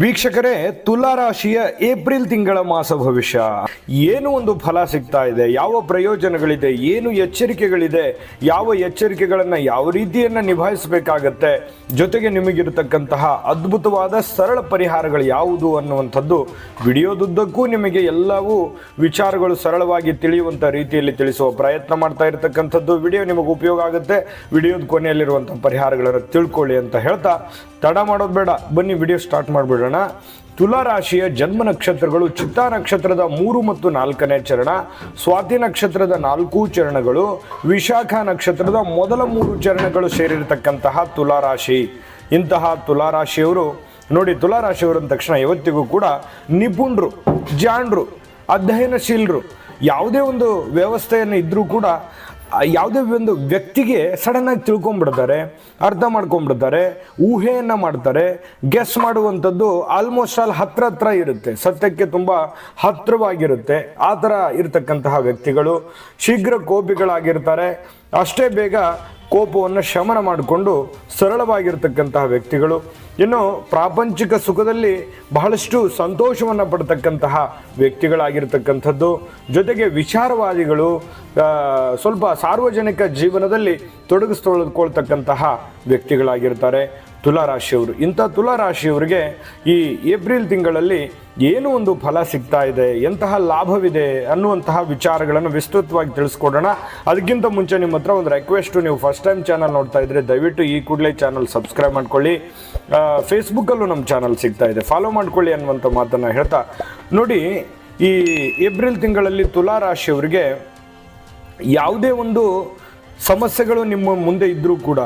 ವೀಕ್ಷಕರೇ, ತುಲಾ ರಾಶಿಯ ಏಪ್ರಿಲ್ ತಿಂಗಳ ಮಾಸ ಭವಿಷ್ಯ ಏನು ಒಂದು ಫಲ ಸಿಗ್ತಾ ಇದೆ, ಯಾವ ಪ್ರಯೋಜನಗಳಿದೆ, ಏನು ಎಚ್ಚರಿಕೆಗಳಿದೆ, ಯಾವ ಎಚ್ಚರಿಕೆಗಳನ್ನು ಯಾವ ರೀತಿಯನ್ನು ನಿಭಾಯಿಸಬೇಕಾಗತ್ತೆ, ಜೊತೆಗೆ ನಿಮಗಿರತಕ್ಕಂತಹ ಅದ್ಭುತವಾದ ಸರಳ ಪರಿಹಾರಗಳು ಯಾವುದು ಅನ್ನುವಂಥದ್ದು ವಿಡಿಯೋದುದ್ದಕ್ಕೂ ನಿಮಗೆ ಎಲ್ಲವೂ ವಿಚಾರಗಳು ಸರಳವಾಗಿ ತಿಳಿಯುವಂಥ ರೀತಿಯಲ್ಲಿ ತಿಳಿಸುವ ಪ್ರಯತ್ನ ಮಾಡ್ತಾ ಇರತಕ್ಕಂಥದ್ದು. ವಿಡಿಯೋ ನಿಮಗೆ ಉಪಯೋಗ ಆಗುತ್ತೆ. ವಿಡಿಯೋದ ಕೊನೆಯಲ್ಲಿರುವಂಥ ಪರಿಹಾರಗಳನ್ನು ತಿಳ್ಕೊಳ್ಳಿ ಅಂತ ಹೇಳ್ತಾ ತಡ ಮಾಡೋದು ಬೇಡ, ಬನ್ನಿ ವಿಡಿಯೋ ಸ್ಟಾರ್ಟ್ ಮಾಡಿಬಿಡೋಣ. ತುಲಾ ರಾಶಿಯ ಜನ್ಮ ನಕ್ಷತ್ರಗಳು ಚಿತ್ತಾ ನಕ್ಷತ್ರದ 3 ಮತ್ತು 4ನೇ ಚರಣ, ಸ್ವಾತಿ ನಕ್ಷತ್ರದ 4 ಚರಣಗಳು, ವಿಶಾಖ ನಕ್ಷತ್ರದ ಮೊದಲ 3 ಚರಣಗಳು ಸೇರಿರತಕ್ಕಂತಹ ತುಲಾ ರಾಶಿ. ಇಂತಹ ತುಲಾ ರಾಶಿಯವರು ನೋಡಿ, ತುಲಾ ರಾಶಿಯವರು ಅಂದ ತಕ್ಷಣ ಯಾವತ್ತಿಗೂ ಕೂಡ ನಿಪುಣರು, ಜಾಣರು, ಅಧ್ಯಯನಶೀಲರು. ಯಾವುದೇ ಒಂದು ವ್ಯವಸ್ಥೆಯನ್ನು ಇದ್ದರೂ ಕೂಡ ಯಾವುದೇ ಒಂದು ವ್ಯಕ್ತಿಗೆ ಸಡನ್ನಾಗಿ ತಿಳ್ಕೊಂಡ್ಬಿಡ್ತಾರೆ, ಅರ್ಥ ಮಾಡ್ಕೊಂಡ್ಬಿಡ್ತಾರೆ, ಊಹೆಯನ್ನು ಮಾಡ್ತಾರೆ. ಗೆಸ್ ಮಾಡುವಂಥದ್ದು ಆಲ್ಮೋಸ್ಟ್ ಆಲ್ ಹತ್ರ ಇರುತ್ತೆ, ಸತ್ಯಕ್ಕೆ ತುಂಬ ಹತ್ತಿರವಾಗಿರುತ್ತೆ. ಆ ಥರ ಇರತಕ್ಕಂತಹ ವ್ಯಕ್ತಿಗಳು ಶೀಘ್ರ ಕೋಪಿಗಳಾಗಿರ್ತಾರೆ. ಅಷ್ಟೇ ಬೇಗ ಕೋಪವನ್ನು ಶಮನ ಮಾಡಿಕೊಂಡು ಸರಳವಾಗಿರ್ತಕ್ಕಂತಹ ವ್ಯಕ್ತಿಗಳು. ಇನ್ನು ಪ್ರಾಪಂಚಿಕ ಸುಖದಲ್ಲಿ ಬಹಳಷ್ಟು ಸಂತೋಷವನ್ನು ಪಡ್ತಕ್ಕಂತಹ ವ್ಯಕ್ತಿಗಳಾಗಿರ್ತಕ್ಕಂಥದ್ದು. ಜೊತೆಗೆ ವಿಚಾರವಾದಿಗಳು, ಸ್ವಲ್ಪ ಸಾರ್ವಜನಿಕ ಜೀವನದಲ್ಲಿ ತೊಡಗಿಸ್ಕೊಳ್ತಕ್ಕಂತಹ ವ್ಯಕ್ತಿಗಳಾಗಿರ್ತಾರೆ ತುಲಾ ರಾಶಿಯವರು. ಇಂಥ ತುಲಾ ರಾಶಿಯವರಿಗೆ ಈ ಏಪ್ರಿಲ್ ತಿಂಗಳಲ್ಲಿ ಏನು ಒಂದು ಫಲ ಸಿಗ್ತಾ ಇದೆ, ಎಂತಹ ಲಾಭವಿದೆ ಅನ್ನುವಂತಹ ವಿಚಾರಗಳನ್ನು ವಿಸ್ತೃತವಾಗಿ ತಿಳಿಸ್ಕೊಡೋಣ. ಅದಕ್ಕಿಂತ ಮುಂಚೆ ನಿಮ್ಮ ಹತ್ರ ಒಂದು ರಿಕ್ವೆಸ್ಟು, ನೀವು ಫಸ್ಟ್ ಟೈಮ್ ಚಾನಲ್ ನೋಡ್ತಾ ಇದ್ರೆ ದಯವಿಟ್ಟು ಈ ಕೂಡಲೇ ಚಾನಲ್ ಸಬ್ಸ್ಕ್ರೈಬ್ ಮಾಡ್ಕೊಳ್ಳಿ. ಫೇಸ್ಬುಕ್ಕಲ್ಲೂ ನಮ್ಮ ಚಾನಲ್ ಸಿಗ್ತಾ ಇದೆ, ಫಾಲೋ ಮಾಡ್ಕೊಳ್ಳಿ ಅನ್ನುವಂಥ ಮಾತನ್ನು ಹೇಳ್ತಾ, ನೋಡಿ, ಈ ಏಪ್ರಿಲ್ ತಿಂಗಳಲ್ಲಿ ತುಲಾ ರಾಶಿಯವರಿಗೆ ಯಾವುದೇ ಒಂದು ಸಮಸ್ಯೆಗಳು ನಿಮ್ಮ ಮುಂದೆ ಇದ್ದರೂ ಕೂಡ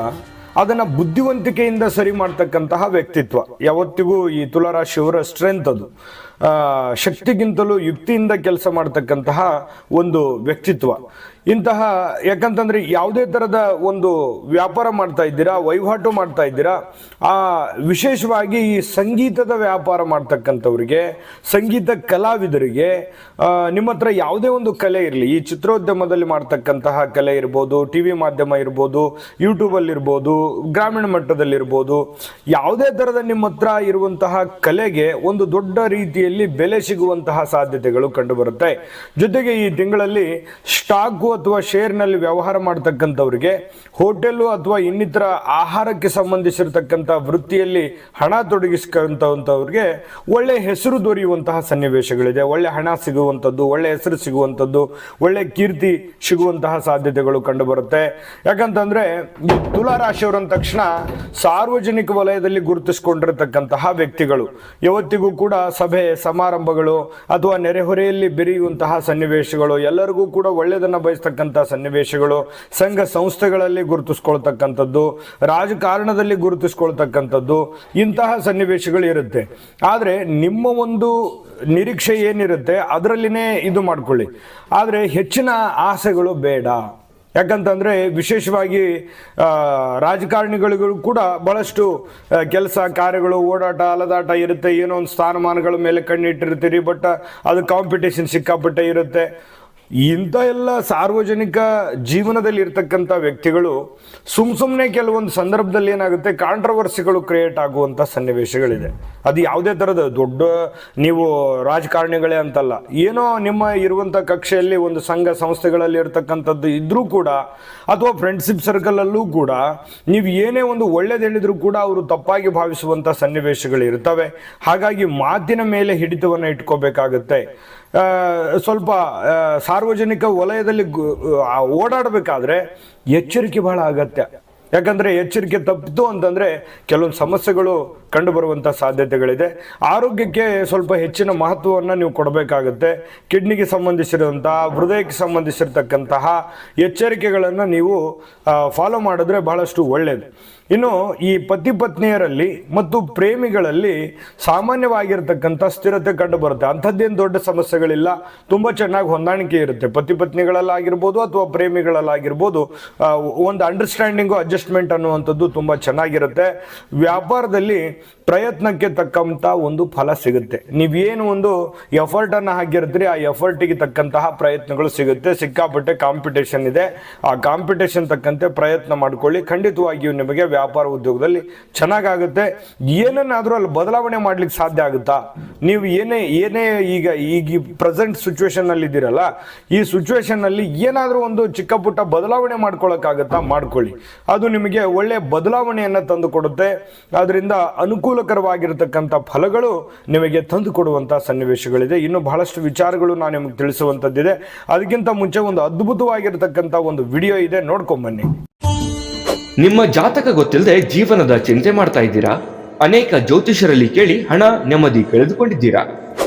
ಅದನ್ನು ಬುದ್ಧಿವಂತಿಕೆಯಿಂದ ಸರಿ ಮಾಡ್ತಕ್ಕಂತಹ ವ್ಯಕ್ತಿತ್ವ ಯಾವತ್ತಿಗೂ ಈ ತುಲಾ ರಾಶಿಯವರ ಸ್ಟ್ರೆಂತ್. ಅದು ಶಕ್ತಿಗಿಂತಲೂ ಯುಕ್ತಿಯಿಂದ ಕೆಲಸ ಮಾಡ್ತಕ್ಕಂತಹ ಒಂದು ವ್ಯಕ್ತಿತ್ವ. ಇಂತಹ ಯಾಕಂತಂದರೆ ಯಾವುದೇ ಥರದ ಒಂದು ವ್ಯಾಪಾರ ಮಾಡ್ತಾ ಇದ್ದೀರಾ, ವಹಿವಾಟು ಮಾಡ್ತಾ ಇದ್ದೀರಾ, ವಿಶೇಷವಾಗಿ ಈ ಸಂಗೀತದ ವ್ಯಾಪಾರ ಮಾಡ್ತಕ್ಕಂಥವ್ರಿಗೆ, ಸಂಗೀತ ಕಲಾವಿದರಿಗೆ, ನಿಮ್ಮ ಹತ್ರ ಯಾವುದೇ ಒಂದು ಕಲೆ ಇರಲಿ, ಈ ಚಿತ್ರೋದ್ಯಮದಲ್ಲಿ ಮಾಡ್ತಕ್ಕಂತಹ ಕಲೆ ಇರ್ಬೋದು, ಟಿ ವಿ ಮಾಧ್ಯಮ ಇರ್ಬೋದು, ಯೂಟ್ಯೂಬಲ್ಲಿರ್ಬೋದು, ಗ್ರಾಮೀಣ ಮಟ್ಟದಲ್ಲಿರ್ಬೋದು, ಯಾವುದೇ ಥರದ ನಿಮ್ಮ ಹತ್ರ ಇರುವಂತಹ ಕಲೆಗೆ ಒಂದು ದೊಡ್ಡ ರೀತಿಯಲ್ಲಿ ಬೆಲೆ ಸಿಗುವಂತಹ ಸಾಧ್ಯತೆಗಳು ಕಂಡುಬರುತ್ತೆ. ಜೊತೆಗೆ ಈ ತಿಂಗಳಲ್ಲಿ ಸ್ಟಾಕು ಅಥವಾ ಶೇರ್ನಲ್ಲಿ ವ್ಯವಹಾರ ಮಾಡ್ತಕ್ಕಂಥವ್ರಿಗೆ, ಹೋಟೆಲು ಅಥವಾ ಇನ್ನಿತರ ಆಹಾರಕ್ಕೆ ಸಂಬಂಧಿಸಿರ್ತಕ್ಕಂಥ ವೃತ್ತಿಯಲ್ಲಿ ಹಣ ತೊಡಗಿಸ್ಕೊಂಥವ್ರಿಗೆ ಒಳ್ಳೆ ಹೆಸರು ದೊರೆಯುವಂತಹ ಸನ್ನಿವೇಶಗಳಿದೆ. ಒಳ್ಳೆ ಹಣ ಸಿಗುವಂಥದ್ದು, ಒಳ್ಳೆ ಹೆಸರು ಸಿಗುವಂಥದ್ದು, ಒಳ್ಳೆ ಕೀರ್ತಿ ಸಿಗುವಂತಹ ಸಾಧ್ಯತೆಗಳು ಕಂಡುಬರುತ್ತೆ. ಯಾಕಂತಂದರೆ ಈ ತುಲಾ ರಾಶಿಯವರ ತಕ್ಷಣ ಸಾರ್ವಜನಿಕ ವಲಯದಲ್ಲಿ ಗುರುತಿಸಿಕೊಂಡಿರತಕ್ಕಂತಹ ವ್ಯಕ್ತಿಗಳು ಯಾವತ್ತಿಗೂ ಕೂಡ ಸಭೆ ಸಮಾರಂಭಗಳು ಅಥವಾ ನೆರೆಹೊರೆಯಲ್ಲಿ ಬೆರೆಯುವಂತಹ ಸನ್ನಿವೇಶಗಳು, ಎಲ್ಲರಿಗೂ ಕೂಡ ಒಳ್ಳೆಯದನ್ನು ಬಯಸ್ತಕ್ಕಂಥ ಸನ್ನಿವೇಶಗಳು, ಸಂಘ ಸಂಸ್ಥೆಗಳಲ್ಲಿ ಗುರುತಿಸ್ಕೊಳ್ತಕ್ಕಂಥದ್ದು, ರಾಜಕಾರಣದಲ್ಲಿ ಗುರುತಿಸ್ಕೊಳ್ತಕ್ಕಂಥದ್ದು, ಇಂತಹ ಸನ್ನಿವೇಶಗಳು ಇರುತ್ತೆ. ಆದರೆ ನಿಮ್ಮ ಒಂದು ನಿರೀಕ್ಷೆ ಏನಿರುತ್ತೆ ಅದರಲ್ಲಿನೇ ಇದು ಮಾಡ್ಕೊಳ್ಳಿ. ಆದರೆ ಹೆಚ್ಚಿನ ಆಸೆಗಳು ಬೇಡ. ಯಾಕಂತಂದರೆ ವಿಶೇಷವಾಗಿ ರಾಜಕಾರಣಿಗಳಿಗೂ ಕೂಡ ಬಹಳಷ್ಟು ಕೆಲಸ ಕಾರ್ಯಗಳು, ಓಡಾಟ ಅಲದಾಟ ಇರುತ್ತೆ. ಏನೋ ಒಂದು ಸ್ಥಾನಮಾನಗಳ ಮೇಲೆ ಕಣ್ಣಿಟ್ಟಿರ್ತೀರಿ, ಬಟ್ ಅದು ಕಾಂಪಿಟೇಷನ್ ಸಿಕ್ಕಾಪಟ್ಟೆ ಇರುತ್ತೆ. ಇಂಥ ಎಲ್ಲ ಸಾರ್ವಜನಿಕ ಜೀವನದಲ್ಲಿ ಇರ್ತಕ್ಕಂಥ ವ್ಯಕ್ತಿಗಳು ಸುಮ್ಮನೆ ಕೆಲವೊಂದು ಸಂದರ್ಭದಲ್ಲಿ ಏನಾಗುತ್ತೆ, ಕಾಂಟ್ರವರ್ಸಿಗಳು ಕ್ರಿಯೇಟ್ ಆಗುವಂಥ ಸನ್ನಿವೇಶಗಳಿದೆ. ಅದು ಯಾವುದೇ ಥರದ ದೊಡ್ಡ ನೀವು ರಾಜಕಾರಣಿಗಳೇ ಅಂತಲ್ಲ, ಏನೋ ನಿಮ್ಮ ಇರುವಂಥ ಕಕ್ಷೆಯಲ್ಲಿ ಒಂದು ಸಂಘ ಸಂಸ್ಥೆಗಳಲ್ಲಿ ಇರ್ತಕ್ಕಂಥದ್ದು ಇದ್ದರೂ ಕೂಡ, ಅಥವಾ ಫ್ರೆಂಡ್ಶಿಪ್ ಸರ್ಕಲಲ್ಲೂ ಕೂಡ ನೀವು ಏನೇ ಒಂದು ಒಳ್ಳೇದು ಹೇಳಿದರೂ ಕೂಡ ಅವರು ತಪ್ಪಾಗಿ ಭಾವಿಸುವಂಥ ಸನ್ನಿವೇಶಗಳು ಇರ್ತವೆ. ಹಾಗಾಗಿ ಮಾತಿನ ಮೇಲೆ ಹಿಡಿತವನ್ನು ಇಟ್ಕೋಬೇಕಾಗತ್ತೆ. ಸ್ವಲ್ಪ ಸಾರ್ವಜನಿಕ ವಲಯದಲ್ಲಿ ಓಡಾಡಬೇಕಾದ್ರೆ ಎಚ್ಚರಿಕೆ ಬಹಳ ಅಗತ್ಯ. ಯಾಕಂದರೆ ಎಚ್ಚರಿಕೆ ತಪ್ಪಿತು ಅಂತಂದರೆ ಕೆಲವೊಂದು ಸಮಸ್ಯೆಗಳು ಕಂಡುಬರುವಂಥ ಸಾಧ್ಯತೆಗಳಿದೆ. ಆರೋಗ್ಯಕ್ಕೆ ಸ್ವಲ್ಪ ಹೆಚ್ಚಿನ ಮಹತ್ವವನ್ನು ನೀವು ಕೊಡಬೇಕಾಗುತ್ತೆ. ಕಿಡ್ನಿಗೆ ಸಂಬಂಧಿಸಿರುವಂತಹ, ಹೃದಯಕ್ಕೆ ಸಂಬಂಧಿಸಿರ್ತಕ್ಕಂತಹ ಎಚ್ಚರಿಕೆಗಳನ್ನು ನೀವು ಫಾಲೋ ಮಾಡಿದ್ರೆ ಬಹಳಷ್ಟು ಒಳ್ಳೆಯದು. ಇನ್ನು ಈ ಪತಿ ಪತ್ನಿಯರಲ್ಲಿ ಮತ್ತು ಪ್ರೇಮಿಗಳಲ್ಲಿ ಸಾಮಾನ್ಯವಾಗಿರ್ತಕ್ಕಂಥ ಸ್ಥಿರತೆ ಕಂಡುಬರುತ್ತೆ. ಅಂಥದ್ದೇನು ದೊಡ್ಡ ಸಮಸ್ಯೆಗಳಿಲ್ಲ, ತುಂಬ ಚೆನ್ನಾಗಿ ಹೊಂದಾಣಿಕೆ ಇರುತ್ತೆ. ಪತಿ ಪತ್ನಿಗಳಲ್ಲಾಗಿರ್ಬೋದು ಅಥವಾ ಪ್ರೇಮಿಗಳಲ್ಲಾಗಿರ್ಬೋದು, ಒಂದು ಅಂಡರ್ಸ್ಟ್ಯಾಂಡಿಂಗು, ಅಡ್ಜಸ್ಟ್ಮೆಂಟ್ ಅನ್ನುವಂಥದ್ದು ತುಂಬ ಚೆನ್ನಾಗಿರುತ್ತೆ. ವ್ಯಾಪಾರದಲ್ಲಿ ಪ್ರಯತ್ನಕ್ಕೆ ತಕ್ಕಂಥ ಒಂದು ಫಲ ಸಿಗುತ್ತೆ. ನೀವೇನು ಒಂದು ಎಫರ್ಟನ್ನು ಹಾಕಿರ್ತೀರಿ ಆ ಎಫರ್ಟಿಗೆ ತಕ್ಕಂತಹ ಪ್ರಯತ್ನಗಳು ಸಿಗುತ್ತೆ. ಸಿಕ್ಕಾಪಟ್ಟೆ ಕಾಂಪಿಟೇಷನ್ ಇದೆ, ಆ ಕಾಂಪಿಟೇಷನ್ ತಕ್ಕಂತೆ ಪ್ರಯತ್ನ ಮಾಡ್ಕೊಳ್ಳಿ. ಖಂಡಿತವಾಗಿಯೂ ನಿಮಗೆ ವ್ಯಾಪಾರ ಉದ್ಯೋಗದಲ್ಲಿ ಚೆನ್ನಾಗಾಗುತ್ತೆ. ಏನನ್ನಾದರೂ ಅಲ್ಲಿ ಬದಲಾವಣೆ ಮಾಡ್ಲಿಕ್ಕೆ ಸಾಧ್ಯ ಆಗುತ್ತಾ? ನೀವು ಏನೇ ಈಗ ಪ್ರೆಸೆಂಟ್ ಸಿಚುವೇಶನ್ ಅಲ್ಲಿ ಇದ್ದೀರಲ್ಲ, ಈ ಸಿಚುವೇಶನ್ ಅಲ್ಲಿ ಏನಾದರೂ ಒಂದು ಚಿಕ್ಕ ಪುಟ್ಟ ಬದಲಾವಣೆ ಮಾಡ್ಕೊಳ್ಳೋಕ್ಕಾಗತ್ತಾ? ಮಾಡ್ಕೊಳ್ಳಿ. ಅದು ನಿಮಗೆ ಒಳ್ಳೆ ಬದಲಾವಣೆಯನ್ನು ತಂದು ಕೊಡುತ್ತೆ. ಅದರಿಂದ ಅನುಕೂಲಕರವಾಗಿರತಕ್ಕಂಥ ಫಲಗಳು ನಿಮಗೆ ತಂದು ಕೊಡುವಂಥ ಸನ್ನಿವೇಶಗಳಿದೆ. ಇನ್ನು ಬಹಳಷ್ಟು ವಿಚಾರಗಳು ನಾನು ನಿಮಗೆ ತಿಳಿಸುವಂಥದ್ದಿದೆ. ಅದಕ್ಕಿಂತ ಮುಂಚೆ ಒಂದು ಅದ್ಭುತವಾಗಿರತಕ್ಕಂಥ ಒಂದು ವಿಡಿಯೋ ಇದೆ, ನೋಡ್ಕೊಂಬನ್ನಿ. ನಿಮ್ಮ ಜಾತಕ ಗೊತ್ತಿಲ್ಲದೆ ಜೀವನದ ಚಿಂತೆ ಮಾಡ್ತಾ ಇದ್ದೀರಾ? ಅನೇಕ ಜ್ಯೋತಿಷರಲ್ಲಿ ಕೇಳಿ ಹಣ ನೆಮ್ಮದಿ ಕಳೆದುಕೊಂಡಿದ್ದೀರಾ?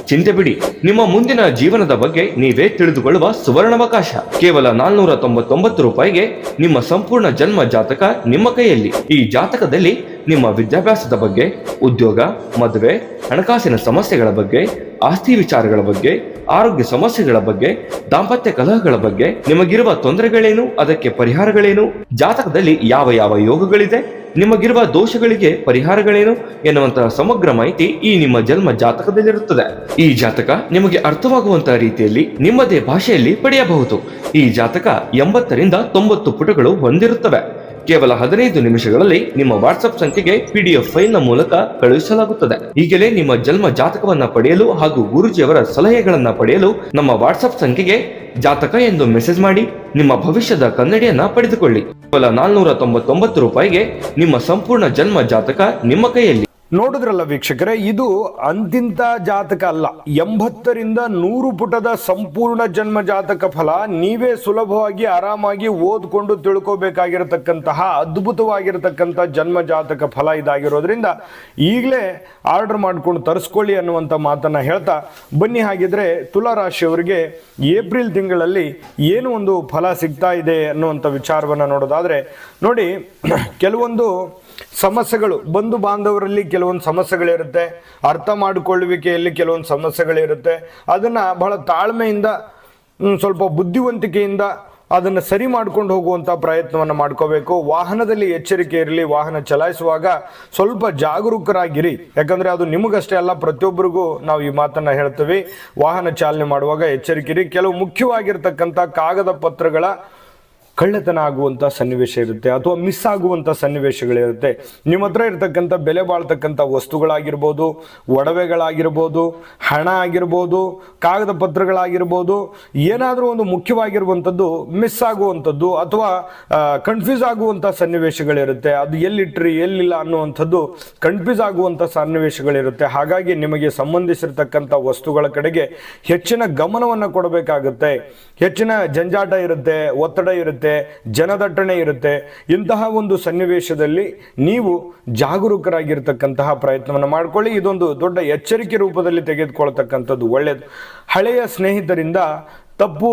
ಚಿಂತೆ ಬಿಡಿ, ನಿಮ್ಮ ಮುಂದಿನ ಜೀವನದ ಬಗ್ಗೆ ನೀವೇ ತಿಳಿದುಕೊಳ್ಳುವ ಸುವರ್ಣಾವಕಾಶ. ಕೇವಲ 499 ರೂಪಾಯಿಗೆ ನಿಮ್ಮ ಸಂಪೂರ್ಣ ಜನ್ಮ ಜಾತಕ ನಿಮ್ಮ ಕೈಯಲ್ಲಿ. ಈ ಜಾತಕದಲ್ಲಿ ನಿಮ್ಮ ವಿದ್ಯಾಭ್ಯಾಸದ ಬಗ್ಗೆ, ಉದ್ಯೋಗ, ಮದುವೆ, ಹಣಕಾಸಿನ ಸಮಸ್ಯೆಗಳ ಬಗ್ಗೆ, ಆಸ್ತಿ ವಿಚಾರಗಳ ಬಗ್ಗೆ, ಆರೋಗ್ಯ ಸಮಸ್ಯೆಗಳ ಬಗ್ಗೆ, ದಾಂಪತ್ಯ ಕಲಹಗಳ ಬಗ್ಗೆ, ನಿಮಗಿರುವ ತೊಂದರೆಗಳೇನು, ಅದಕ್ಕೆ ಪರಿಹಾರಗಳೇನು, ಜಾತಕದಲ್ಲಿ ಯಾವ ಯಾವ ಯೋಗಗಳಿದೆ, ನಿಮಗಿರುವ ದೋಷಗಳಿಗೆ ಪರಿಹಾರಗಳೇನು ಎನ್ನುವಂತಹ ಸಮಗ್ರ ಮಾಹಿತಿ ಈ ನಿಮ್ಮ ಜನ್ಮ ಜಾತಕದಲ್ಲಿರುತ್ತದೆ. ಈ ಜಾತಕ ನಿಮಗೆ ಅರ್ಥವಾಗುವಂತಹ ರೀತಿಯಲ್ಲಿ ನಿಮ್ಮದೇ ಭಾಷೆಯಲ್ಲಿ ಪಡೆಯಬಹುದು. ಈ ಜಾತಕ 80ರಿಂದ 90 ಪುಟಗಳು ಹೊಂದಿರುತ್ತವೆ. ಕೇವಲ 15 ನಿಮಿಷಗಳಲ್ಲಿ ನಿಮ್ಮ ವಾಟ್ಸ್ಆಪ್ ಸಂಖ್ಯೆಗೆ PDF ಫೈಲ್ನ ಮೂಲಕ ಕಳುಹಿಸಲಾಗುತ್ತದೆ. ಈಗಲೇ ನಿಮ್ಮ ಜನ್ಮ ಜಾತಕವನ್ನ ಪಡೆಯಲು ಹಾಗೂ ಗುರುಜಿಯವರ ಸಲಹೆಗಳನ್ನ ಪಡೆಯಲು ನಮ್ಮ ವಾಟ್ಸ್ಆಪ್ ಸಂಖ್ಯೆಗೆ ಜಾತಕ ಎಂದು ಮೆಸೇಜ್ ಮಾಡಿ ನಿಮ್ಮ ಭವಿಷ್ಯದ ಕನ್ನಡಿಯನ್ನ ಪಡೆದುಕೊಳ್ಳಿ. ಕೇವಲ 499 ರೂಪಾಯಿಗೆ ನಿಮ್ಮ ಸಂಪೂರ್ಣ ಜನ್ಮ ಜಾತಕ ನಿಮ್ಮ ಕೈಯಲ್ಲಿ. ನೋಡಿದ್ರಲ್ಲ ವೀಕ್ಷಕರೇ, ಇದು ಅಂತಿಂತ ಜಾತಕ ಅಲ್ಲ. 80ರಿಂದ 100 ಪುಟದ ಸಂಪೂರ್ಣ ಜನ್ಮ ಜಾತಕ ಫಲ ನೀವೇ ಸುಲಭವಾಗಿ ಆರಾಮಾಗಿ ಓದ್ಕೊಂಡು ತಿಳ್ಕೋಬೇಕಾಗಿರತಕ್ಕಂತಹ ಅದ್ಭುತವಾಗಿರತಕ್ಕಂಥ ಜನ್ಮ ಜಾತಕ ಫಲ ಇದಾಗಿರೋದ್ರಿಂದ ಈಗಲೇ ಆರ್ಡರ್ ಮಾಡ್ಕೊಂಡು ತರಿಸ್ಕೊಳ್ಳಿ ಅನ್ನುವಂಥ ಮಾತನ್ನ ಹೇಳ್ತಾ ಬನ್ನಿ. ಹಾಗಿದ್ರೆ ತುಲಾ ರಾಶಿಯವರಿಗೆ ಏಪ್ರಿಲ್ ತಿಂಗಳಲ್ಲಿ ಏನು ಒಂದು ಫಲ ಸಿಗ್ತಾ ಇದೆ ಅನ್ನುವಂಥ ವಿಚಾರವನ್ನು ನೋಡೋದಾದ್ರೆ ನೋಡಿ, ಕೆಲವೊಂದು ಸಮಸ್ಯೆಗಳು ಬಂಧು ಬಾಂಧವರಲ್ಲಿ ಕೆಲವೊಂದು ಸಮಸ್ಯೆಗಳಿರುತ್ತೆ, ಅರ್ಥ ಮಾಡಿಕೊಳ್ಳುವಿಕೆಯಲ್ಲಿ ಕೆಲವೊಂದು ಸಮಸ್ಯೆಗಳಿರುತ್ತೆ. ಅದನ್ನು ಬಹಳ ತಾಳ್ಮೆಯಿಂದ ಸ್ವಲ್ಪ ಬುದ್ಧಿವಂತಿಕೆಯಿಂದ ಅದನ್ನು ಸರಿ ಮಾಡ್ಕೊಂಡು ಹೋಗುವಂಥ ಪ್ರಯತ್ನವನ್ನು ಮಾಡ್ಕೋಬೇಕು. ವಾಹನದಲ್ಲಿ ಎಚ್ಚರಿಕೆ ಇರಲಿ. ವಾಹನ ಚಲಾಯಿಸುವಾಗ ಸ್ವಲ್ಪ ಜಾಗರೂಕರಾಗಿರಿ. ಯಾಕಂದರೆ ಅದು ನಿಮಗಷ್ಟೇ ಅಲ್ಲ, ಪ್ರತಿಯೊಬ್ಬರಿಗೂ ನಾವು ಈ ಮಾತನ್ನು ಹೇಳ್ತೀವಿ. ವಾಹನ ಚಾಲನೆ ಮಾಡುವಾಗ ಎಚ್ಚರಿಕೆ ಇರಿ. ಕೆಲವು ಮುಖ್ಯವಾಗಿರ್ತಕ್ಕಂಥ ಕಾಗದ ಪತ್ರಗಳ ಕಳ್ಳತನ ಆಗುವಂಥ ಸನ್ನಿವೇಶ ಇರುತ್ತೆ ಅಥವಾ ಮಿಸ್ ಆಗುವಂಥ ಸನ್ನಿವೇಶಗಳಿರುತ್ತೆ. ನಿಮ್ಮ ಹತ್ರ ಇರತಕ್ಕಂಥ ಬೆಲೆ ಬಾಳ್ತಕ್ಕಂಥ ವಸ್ತುಗಳಾಗಿರ್ಬೋದು, ಒಡವೆಗಳಾಗಿರ್ಬೋದು, ಹಣ ಆಗಿರ್ಬೋದು, ಕಾಗದ ಪತ್ರಗಳಾಗಿರ್ಬೋದು, ಏನಾದರೂ ಒಂದು ಮುಖ್ಯವಾಗಿರುವಂಥದ್ದು ಮಿಸ್ ಆಗುವಂಥದ್ದು ಅಥವಾ ಕನ್ಫ್ಯೂಸ್ ಆಗುವಂಥ ಸನ್ನಿವೇಶಗಳಿರುತ್ತೆ. ಅದು ಎಲ್ಲಿಟ್ರಿ ಎಲ್ಲಿಲ್ಲ ಅನ್ನುವಂಥದ್ದು ಕನ್ಫ್ಯೂಸ್ ಆಗುವಂಥ ಸನ್ನಿವೇಶಗಳಿರುತ್ತೆ. ಹಾಗಾಗಿ ನಿಮಗೆ ಸಂಬಂಧಿಸಿರ್ತಕ್ಕಂಥ ವಸ್ತುಗಳ ಕಡೆಗೆ ಹೆಚ್ಚಿನ ಗಮನವನ್ನು ಕೊಡಬೇಕಾಗುತ್ತೆ. ಹೆಚ್ಚಿನ ಜಂಜಾಟ ಇರುತ್ತೆ, ಒತ್ತಡ ಇರುತ್ತೆ, ಜನದಟ್ಟಣೆ ಇರುತ್ತೆ. ಇಂತಹ ಒಂದು ಸನ್ನಿವೇಶದಲ್ಲಿ ನೀವು ಜಾಗರೂಕರಾಗಿರ್ತಕ್ಕಂತಹ ಪ್ರಯತ್ನವನ್ನು ಮಾಡ್ಕೊಳ್ಳಿ. ಇದೊಂದು ದೊಡ್ಡ ಎಚ್ಚರಿಕೆ ರೂಪದಲ್ಲಿ ತೆಗೆದುಕೊಳ್ತಕ್ಕಂಥದ್ದು ಒಳ್ಳೆಯದು. ಹಳೆಯ ಸ್ನೇಹಿತರಿಂದ ತಪ್ಪು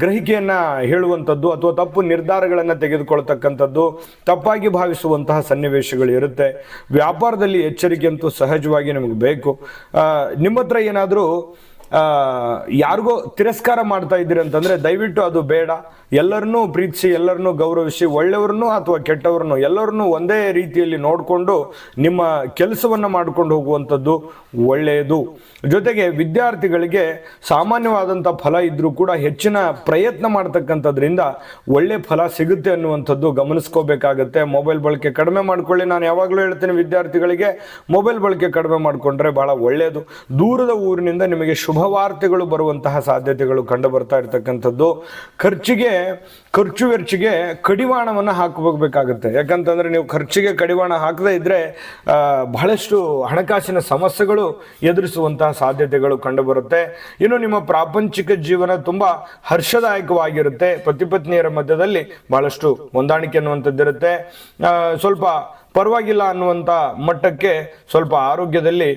ಗ್ರಹಿಕೆಯನ್ನು ಹೇಳುವಂಥದ್ದು ಅಥವಾ ತಪ್ಪು ನಿರ್ಧಾರಗಳನ್ನು ತೆಗೆದುಕೊಳ್ತಕ್ಕಂಥದ್ದು, ತಪ್ಪಾಗಿ ಭಾವಿಸುವಂತಹ ಸನ್ನಿವೇಶಗಳು ಇರುತ್ತೆ. ವ್ಯಾಪಾರದಲ್ಲಿ ಎಚ್ಚರಿಕೆ ಅಂತೂ ಸಹಜವಾಗಿ ನಮಗೆ ಬೇಕು. ನಿಮ್ಮ ಹತ್ರ ಏನಾದರೂ ಯಾರಿಗೋ ತಿರಸ್ಕಾರ ಮಾಡ್ತಾ ಇದ್ದೀರಿ ಅಂತಂದರೆ ದಯವಿಟ್ಟು ಅದು ಬೇಡ. ಎಲ್ಲರನ್ನೂ ಪ್ರೀತಿಸಿ, ಎಲ್ಲರನ್ನೂ ಗೌರವಿಸಿ, ಒಳ್ಳೆಯವ್ರನ್ನೂ ಅಥವಾ ಕೆಟ್ಟವ್ರನ್ನೂ ಎಲ್ಲರನ್ನೂ ಒಂದೇ ರೀತಿಯಲ್ಲಿ ನೋಡಿಕೊಂಡು ನಿಮ್ಮ ಕೆಲಸವನ್ನು ಮಾಡ್ಕೊಂಡು ಹೋಗುವಂಥದ್ದು ಒಳ್ಳೆಯದು. ಜೊತೆಗೆ ವಿದ್ಯಾರ್ಥಿಗಳಿಗೆ ಸಾಮಾನ್ಯವಾದಂಥ ಫಲ ಇದ್ದರೂ ಕೂಡ ಹೆಚ್ಚಿನ ಪ್ರಯತ್ನ ಮಾಡ್ತಕ್ಕಂಥದ್ರಿಂದ ಒಳ್ಳೆ ಫಲ ಸಿಗುತ್ತೆ ಅನ್ನುವಂಥದ್ದು ಗಮನಿಸ್ಕೋಬೇಕಾಗತ್ತೆ. ಮೊಬೈಲ್ ಬಳಕೆ ಕಡಿಮೆ ಮಾಡ್ಕೊಳ್ಳಿ. ನಾನು ಯಾವಾಗಲೂ ಹೇಳ್ತೀನಿ ವಿದ್ಯಾರ್ಥಿಗಳಿಗೆ, ಮೊಬೈಲ್ ಬಳಕೆ ಕಡಿಮೆ ಮಾಡಿಕೊಂಡ್ರೆ ಭಾಳ ಒಳ್ಳೆಯದು. ದೂರದ ಊರಿನಿಂದ ನಿಮಗೆ ಶುಭವಾರ್ತೆಗಳು ಬರುವಂತಹ ಸಾಧ್ಯತೆಗಳು ಕಂಡು ಬರ್ತಾ ಇರತಕ್ಕಂಥದ್ದು. ಖರ್ಚು ವೆಚ್ಚಿಗೆ ಕಡಿವಾಣವನ್ನು ಹಾಕಬೇಕಾಗುತ್ತೆ. ಯಾಕಂತಂದರೆ ನೀವು ಖರ್ಚಿಗೆ ಕಡಿವಾಣ ಹಾಕದೇ ಇದ್ದರೆ ಬಹಳಷ್ಟು ಹಣಕಾಸಿನ ಸಮಸ್ಯೆಗಳು ಎದುರಿಸುವಂತಹ ಸಾಧ್ಯತೆಗಳು ಕಂಡುಬರುತ್ತೆ. ಇನ್ನು ನಿಮ್ಮ ಪ್ರಾಪಂಚಿಕ ಜೀವನ ತುಂಬ ಹರ್ಷದಾಯಕವಾಗಿರುತ್ತೆ. ಪತಿ ಪತ್ನಿಯರ ಮಧ್ಯದಲ್ಲಿ ಬಹಳಷ್ಟು ಹೊಂದಾಣಿಕೆ ಅನ್ನುವಂಥದ್ದಿರುತ್ತೆ. ಸ್ವಲ್ಪ ಪರವಾಗಿಲ್ಲ ಅನ್ನುವಂಥ ಮಟ್ಟಕ್ಕೆ ಸ್ವಲ್ಪ ಆರೋಗ್ಯದಲ್ಲಿ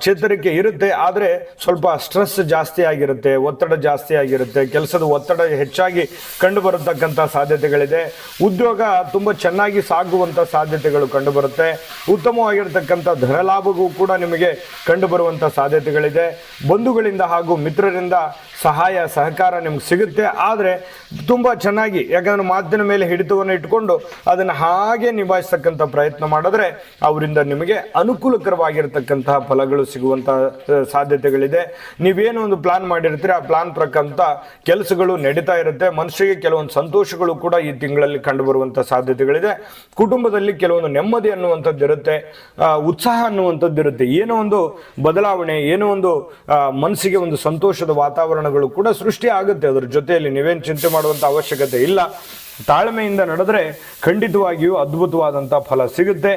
ಚೇತರಿಕೆ ಇರುತ್ತೆ. ಆದರೆ ಸ್ವಲ್ಪ ಸ್ಟ್ರೆಸ್ ಜಾಸ್ತಿ ಆಗಿರುತ್ತೆ, ಒತ್ತಡ ಜಾಸ್ತಿ ಆಗಿರುತ್ತೆ, ಕೆಲಸದ ಒತ್ತಡ ಹೆಚ್ಚಾಗಿ ಕಂಡು ಬರತಕ್ಕಂಥ ಸಾಧ್ಯತೆಗಳಿದೆ. ಉದ್ಯೋಗ ತುಂಬ ಚೆನ್ನಾಗಿ ಸಾಗುವಂಥ ಸಾಧ್ಯತೆಗಳು ಕಂಡುಬರುತ್ತೆ. ಉತ್ತಮವಾಗಿರ್ತಕ್ಕಂಥ ಧನಲಾಭವೂ ಕೂಡ ನಿಮಗೆ ಕಂಡು ಬರುವಂಥ ಸಾಧ್ಯತೆಗಳಿದೆ. ಬಂಧುಗಳಿಂದ ಹಾಗೂ ಮಿತ್ರರಿಂದ ಸಹಾಯ ಸಹಕಾರ ನಿಮ್ಗೆ ಸಿಗುತ್ತೆ. ಆದರೆ ತುಂಬ ಚೆನ್ನಾಗಿ, ಯಾಕಂದರೆ ಮಾತಿನ ಮೇಲೆ ಹಿಡಿತವನ್ನು ಇಟ್ಕೊಂಡು ಅದನ್ನು ಹಾಗೆ ನಿಭಾಯಿಸ್ತಕ್ಕಂಥ ಮಾಡುವಂತ ಪ್ರಯತ್ನ ಮಾಡಿದ್ರೆ ಅವರಿಂದ ನಿಮಗೆ ಅನುಕೂಲಕರವಾಗಿರ್ತಕ್ಕಂತಹ ಫಲಗಳು ಸಿಗುವಂತಹ ಸಾಧ್ಯತೆಗಳಿದೆ. ನೀವೇನು ಒಂದು ಪ್ಲಾನ್ ಮಾಡಿರ್ತೀರಿ ಆ ಪ್ಲಾನ್ ಪ್ರಕಾರ ಕೆಲಸಗಳು ನಡೀತಾ ಇರುತ್ತೆ. ಮನುಷ್ಯರಿಗೆ ಕೆಲವೊಂದು ಸಂತೋಷಗಳು ಕೂಡ ಈ ತಿಂಗಳಲ್ಲಿ ಕಂಡು ಬರುವಂತ ಸಾಧ್ಯತೆಗಳಿದೆ. ಕುಟುಂಬದಲ್ಲಿ ಕೆಲವೊಂದು ನೆಮ್ಮದಿ ಅನ್ನುವಂಥದ್ದು ಇರುತ್ತೆ, ಉತ್ಸಾಹ ಅನ್ನುವಂಥದ್ದು ಇರುತ್ತೆ. ಏನೋ ಒಂದು ಬದಲಾವಣೆ, ಏನೋ ಒಂದು ಮನಸ್ಸಿಗೆ ಒಂದು ಸಂತೋಷದ ವಾತಾವರಣಗಳು ಕೂಡ ಸೃಷ್ಟಿ ಆಗುತ್ತೆ. ಅದ್ರ ಜೊತೆಯಲ್ಲಿ ನೀವೇನು ಚಿಂತೆ ಮಾಡುವಂತ ಅವಶ್ಯಕತೆ ಇಲ್ಲ. ತಾಳ್ಮೆಯಿಂದ ನಡೆದ್ರೆ ಖಂಡಿತವಾಗಿಯೂ ಅದ್ಭುತವಾದಂಥ ಫಲ ಸಿಗುತ್ತೆ.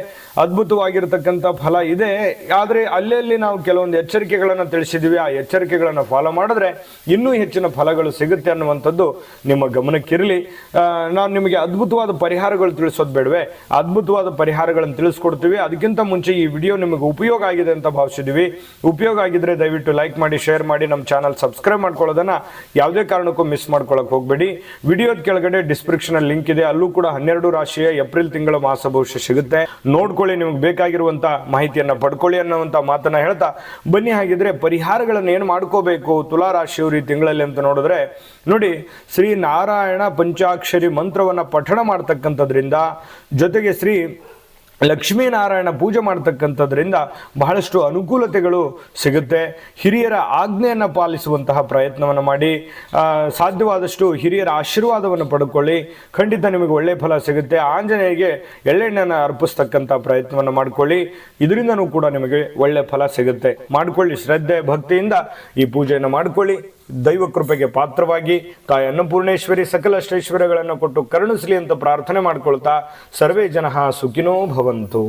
ಅದ್ಭುತವಾಗಿರ್ತಕ್ಕಂಥ ಫಲ ಇದೆ. ಆದರೆ ಅಲ್ಲಲ್ಲಿ ನಾವು ಕೆಲವೊಂದು ಎಚ್ಚರಿಕೆಗಳನ್ನು ತಿಳಿಸಿದ್ವಿ. ಆ ಎಚ್ಚರಿಕೆಗಳನ್ನು ಫಾಲೋ ಮಾಡಿದ್ರೆ ಇನ್ನೂ ಹೆಚ್ಚಿನ ಫಲಗಳು ಸಿಗುತ್ತೆ ಅನ್ನುವಂಥದ್ದು ನಿಮ್ಮ ಗಮನಕ್ಕಿರಲಿ. ನಾನು ನಿಮಗೆ ಅದ್ಭುತವಾದ ಪರಿಹಾರಗಳು ತಿಳಿಸೋದು ಬೇಡವೇ? ಅದ್ಭುತವಾದ ಪರಿಹಾರಗಳನ್ನು ತಿಳಿಸ್ಕೊಡ್ತೀವಿ. ಅದಕ್ಕಿಂತ ಮುಂಚೆ ಈ ವಿಡಿಯೋ ನಿಮಗೆ ಉಪಯೋಗ ಆಗಿದೆ ಅಂತ ಭಾವಿಸಿದ್ವಿ. ಉಪಯೋಗ ಆಗಿದ್ರೆ ದಯವಿಟ್ಟು ಲೈಕ್ ಮಾಡಿ, ಶೇರ್ ಮಾಡಿ, ನಮ್ಮ ಚಾನಲ್ ಸಬ್ಸ್ಕ್ರೈಬ್ ಮಾಡ್ಕೊಳ್ಳೋದನ್ನ ಯಾವುದೇ ಕಾರಣಕ್ಕೂ ಮಿಸ್ ಮಾಡ್ಕೊಳ್ಳೋಕೆ ಹೋಗಬೇಡಿ. ವಿಡಿಯೋದ ಕೆಳಗಡೆ ಡಿಸ್ಕ್ರಿಪ್ಷನ್ ಲಿಂಕ್ ಇದೆ, ಅಲ್ಲೂ ಕೂಡ 12 ರಾಶಿಯ ಏಪ್ರಿಲ್ ತಿಂಗಳ ಮಾಸ ಭವಿಷ್ಯ ಸಿಗುತ್ತೆ. ನೋಡ್ಕೊಳ್ಳಿ, ನಿಮ್ಗೆ ಬೇಕಾಗಿರುವಂತ ಮಾಹಿತಿಯನ್ನ ಪಡ್ಕೊಳ್ಳಿ ಅನ್ನುವಂತ ಮಾತನ್ನ ಹೇಳ್ತಾ ಬನ್ನಿ. ಹಾಗಿದ್ರೆ ಪರಿಹಾರಗಳನ್ನು ಏನು ಮಾಡ್ಕೋಬೇಕು ತುಲಾ ರಾಶಿಯವರು ಈ ತಿಂಗಳಲ್ಲಿ ಅಂತ ನೋಡಿದ್ರೆ, ನೋಡಿ, ಶ್ರೀ ನಾರಾಯಣ ಪಂಚಾಕ್ಷರಿ ಮಂತ್ರವನ್ನ ಪಠಣ ಮಾಡ್ತಕ್ಕಂಥದ್ರಿಂದ, ಜೊತೆಗೆ ಶ್ರೀ ಲಕ್ಷ್ಮೀನಾರಾಯಣ ಪೂಜೆ ಮಾಡ್ತಕ್ಕಂಥದ್ರಿಂದ ಬಹಳಷ್ಟು ಅನುಕೂಲತೆಗಳು ಸಿಗುತ್ತೆ. ಹಿರಿಯರ ಆಜ್ಞೆಯನ್ನು ಪಾಲಿಸುವಂತಹ ಪ್ರಯತ್ನವನ್ನು ಮಾಡಿ, ಸಾಧ್ಯವಾದಷ್ಟು ಹಿರಿಯರ ಆಶೀರ್ವಾದವನ್ನು ಪಡ್ಕೊಳ್ಳಿ. ಖಂಡಿತ ನಿಮಗೆ ಒಳ್ಳೆಯ ಫಲ ಸಿಗುತ್ತೆ. ಆಂಜನೇಯಗೆ ಎಳ್ಳೆಣ್ಣೆಯನ್ನು ಅರ್ಪಿಸ್ತಕ್ಕಂಥ ಪ್ರಯತ್ನವನ್ನು ಮಾಡ್ಕೊಳ್ಳಿ. ಇದರಿಂದನೂ ಕೂಡ ನಿಮಗೆ ಒಳ್ಳೆಯ ಫಲ ಸಿಗುತ್ತೆ. ಮಾಡ್ಕೊಳ್ಳಿ, ಶ್ರದ್ಧೆ ಭಕ್ತಿಯಿಂದ ಈ ಪೂಜೆಯನ್ನು ಮಾಡ್ಕೊಳ್ಳಿ. ದೈವ ಕೃಪೆಗೆ ಪಾತ್ರವಾಗಿ ತಾಯಿ ಅನ್ನಪೂರ್ಣೇಶ್ವರಿ ಸಕಲ ಶ್ರೇಷ್ಠಗಳನ್ನು ಕೊಟ್ಟು ಕರುಣಿಸಲಿ ಅಂತ ಪ್ರಾರ್ಥನೆ ಮಾಡ್ಕೊಳ್ತಾ ಸರ್ವೇ ಜನಃ ಸುಖಿನೋ ಭವಂತು.